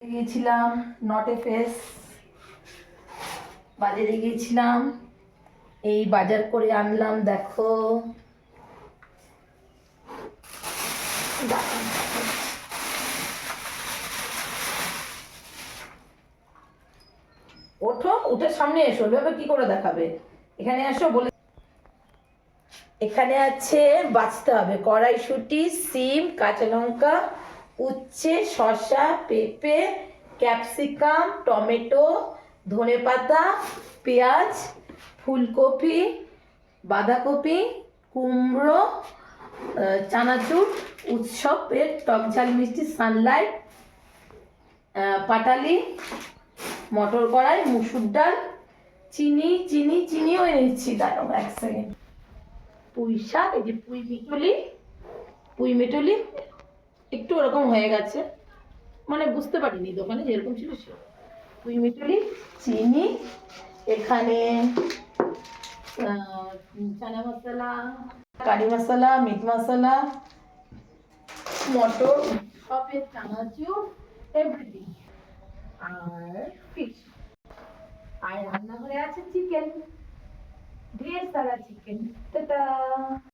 গিয়েছিলাম not a face, বাজারে গিয়েছিলাম, এই বাজার করে আনলাম। দেখো ওঠো, উঠে সামনে এসো, এভাবে কি করে দেখাবে? এখানে আসো বলে। এখানে আছে, বাছতে হবে, কড়াইশুঁটি, সিম, কাঁচা লঙ্কা, উচ্ছে, শসা, পেঁপে, ক্যাপসিকাম, টমেটো, ধনেপাতা, পেঁয়াজ, ফুলকপি, বাঁধাকপি, কুমড়ো, চানাচুর, উৎসবের টক ঝাল মিষ্টি, সানলাইট, পাটালি, মটর কড়াই, মুসুর ডাল, চিনি চিনি চিনিও এনেছি, দাঁড়াও এক সেকেন্ড। পুঁই শাক, এই যে পুঁই মেটলি একটু ওরকম হয়ে গেছে, মানে বুঝতে পারিনি দোকানে যেরকম ছিল সে। পুঁই মেটলি, চিনি, এখানে চানা মশলা, কারি মশলা, মিট মশলা, মটর, সবের চানাচুর, এভরিথিং, আর ফিশ। আর রান্নাঘরে আছে চিকেন, ঢের সারা চিকেন। টাটা।